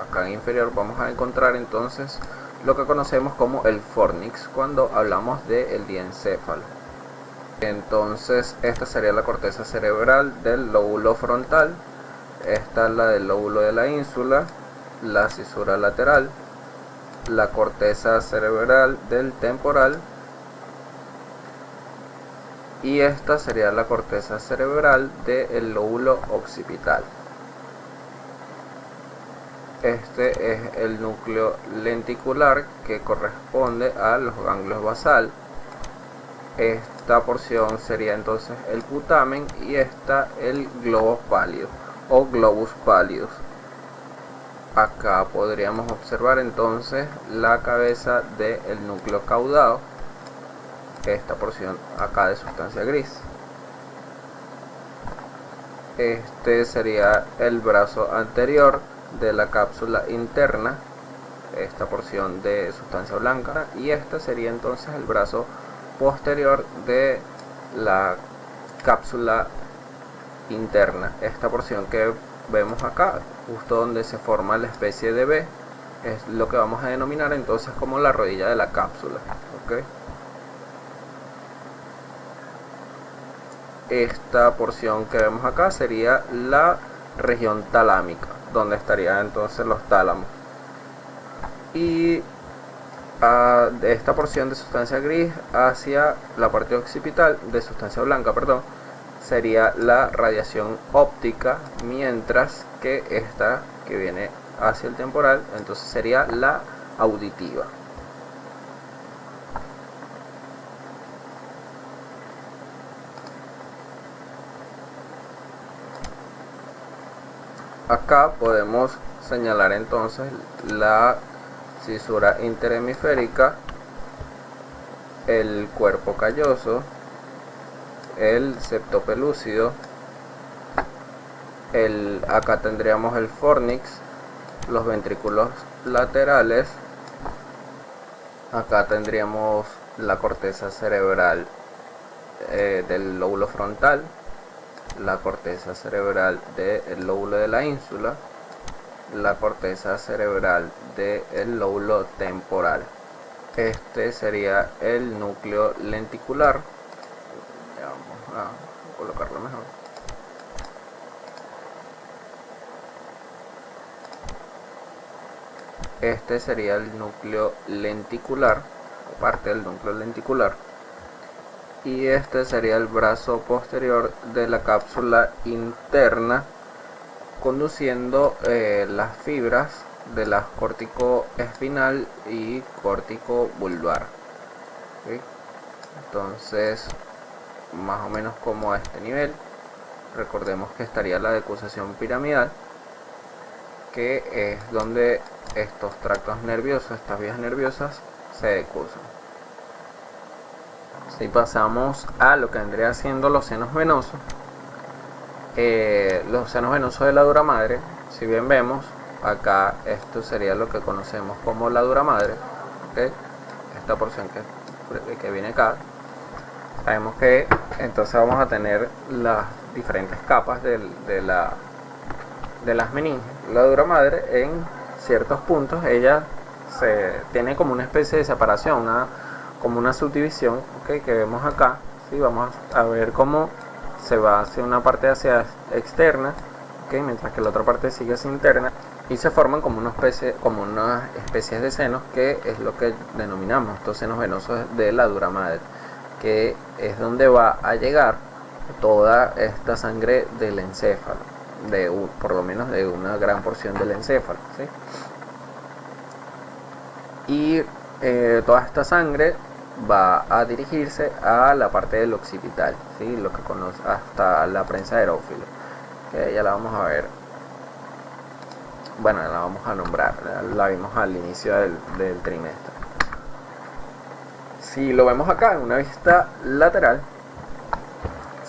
acá en inferior, vamos a encontrar entonces lo que conocemos como el fornix cuando hablamos del diencéfalo. Entonces esta sería la corteza cerebral del lóbulo frontal, esta es la del lóbulo de la ínsula, la cisura lateral, la corteza cerebral del temporal, y esta sería la corteza cerebral del lóbulo occipital. Este es el núcleo lenticular que corresponde a los ganglios basal. Esta porción sería entonces el putamen y esta el globo pálido o globus pallidus. Acá podríamos observar entonces la cabeza del núcleo caudado, esta porción acá de sustancia gris. Este sería el brazo anterior de la cápsula interna, esta porción de sustancia blanca, y este sería entonces el brazo posterior de la cápsula interna, esta porción que vemos acá, justo donde se forma la especie de V, es lo que vamos a denominar entonces como la rodilla de la cápsula, ¿okay? Esta porción que vemos acá sería la región talámica, donde estarían entonces los tálamos, y de esta porción de sustancia gris hacia la parte occipital de sustancia blanca, perdón, sería la radiación óptica, mientras que esta que viene hacia el temporal entonces sería la auditiva. Acá podemos señalar entonces la cisura interhemisférica, el cuerpo calloso, el septo pelúcido, acá tendríamos el fornix, los ventrículos laterales, acá tendríamos la corteza cerebral del lóbulo frontal, la corteza cerebral del lóbulo de la ínsula, la corteza cerebral del lóbulo temporal. Este sería el núcleo lenticular. Vamos a colocarlo mejor. Este sería el núcleo lenticular, parte del núcleo lenticular. Y este sería el brazo posterior de la cápsula interna, conduciendo las fibras de la córtico espinal y córtico vulvar. ¿Sí? Entonces, más o menos como a este nivel, recordemos que estaría la decusación piramidal, que es donde estos tractos nerviosos, estas vías nerviosas, se decusan. Si pasamos a lo que vendría siendo los senos venosos, de la dura madre, si bien vemos acá, esto sería lo que conocemos como la dura madre, ¿okay? Esta porción que viene acá, sabemos que entonces vamos a tener las diferentes capas de las meninges. La dura madre, en ciertos puntos, ella tiene como una especie de separación, como una subdivisión, ¿okay? Que vemos acá. ¿Sí? Vamos a ver cómo se va hacia una parte hacia externa, ¿okay? Mientras que la otra parte sigue hacia interna, y se forman como unas especies de senos, que es lo que denominamos estos senos venosos de la dura madre, que es donde va a llegar toda esta sangre del encéfalo, por lo menos de una gran porción del encéfalo, ¿sí? Y toda esta sangre va a dirigirse a la parte del occipital, ¿sí? Lo que conoce hasta la prensa aerófilo, que ya la vamos a ver, bueno, la vamos a nombrar, la vimos al inicio del trimestre. Si lo vemos acá en una vista lateral,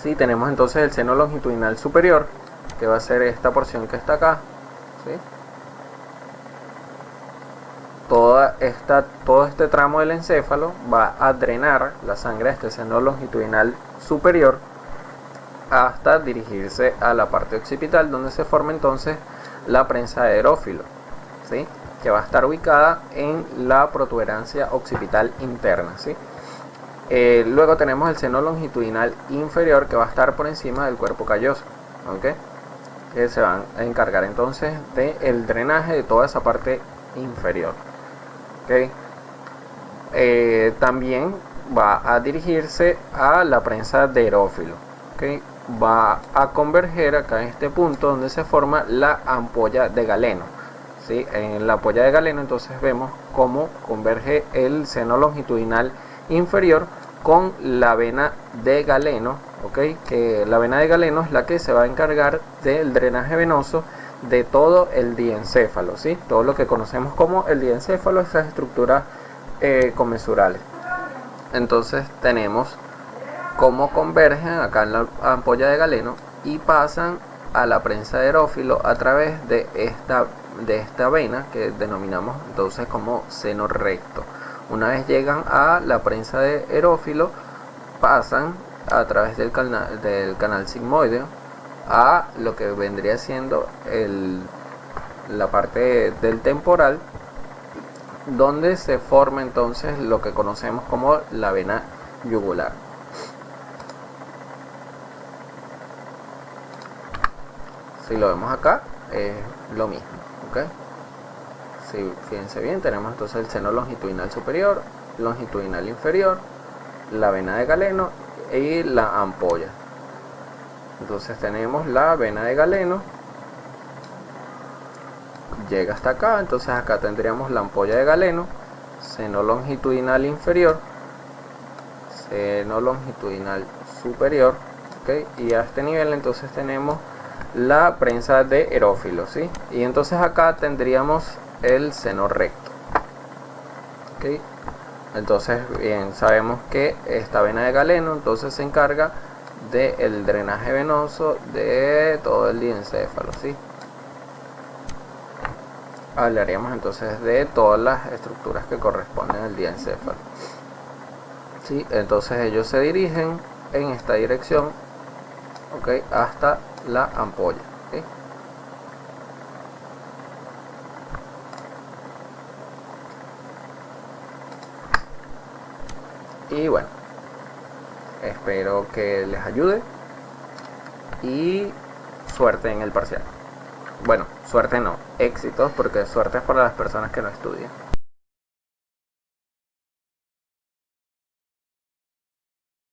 ¿sí? Tenemos entonces el seno longitudinal superior, que va a ser esta porción que está acá, ¿sí? Todo este tramo del encéfalo va a drenar la sangre de este seno longitudinal superior hasta dirigirse a la parte occipital, donde se forma entonces la prensa de aerófilo, ¿sí? Que va a estar ubicada en la protuberancia occipital interna, ¿sí? Luego tenemos el seno longitudinal inferior, que va a estar por encima del cuerpo calloso, ¿okay? Que se van a encargar entonces del drenaje de toda esa parte inferior, ¿okay? También va a dirigirse a la prensa de aerófilo, ¿okay? Va a converger acá en este punto donde se forma la ampolla de Galeno, ¿sí? En la ampolla de Galeno entonces vemos cómo converge el seno longitudinal inferior con la vena de Galeno, ¿okay? Que la vena de Galeno es la que se va a encargar del drenaje venoso de todo el diencéfalo, ¿sí? Todo lo que conocemos como el diencéfalo, esas estructuras comensurales. Entonces tenemos cómo convergen acá en la ampolla de Galeno y pasan a la prensa de aerófilo a través de esta vena que denominamos entonces como seno recto. Una vez llegan a la prensa de aerófilo, pasan a través del canal sigmoideo a lo que vendría siendo la parte del temporal, donde se forma entonces lo que conocemos como la vena yugular. Si lo vemos acá, es lo mismo, ¿okay? Si fíjense bien, tenemos entonces el seno longitudinal superior, longitudinal inferior, la vena de Galeno y la ampolla. Entonces tenemos la vena de Galeno, llega hasta acá, entonces acá tendríamos la ampolla de Galeno, seno longitudinal inferior, seno longitudinal superior, ¿okay? Y a este nivel entonces tenemos la prensa de aerófilo, ¿sí? Y entonces acá tendríamos el seno recto, ¿okay? Entonces bien, sabemos que esta vena de Galeno entonces se encarga del drenaje venoso de todo el diencéfalo, ¿sí? Hablaríamos entonces de todas las estructuras que corresponden al diencéfalo, ¿sí? Entonces ellos se dirigen en esta dirección, ¿okay? Hasta la ampolla, ¿okay? Y bueno, espero que les ayude y suerte en el parcial. Bueno, suerte no, éxitos, porque suerte es para las personas que no estudian.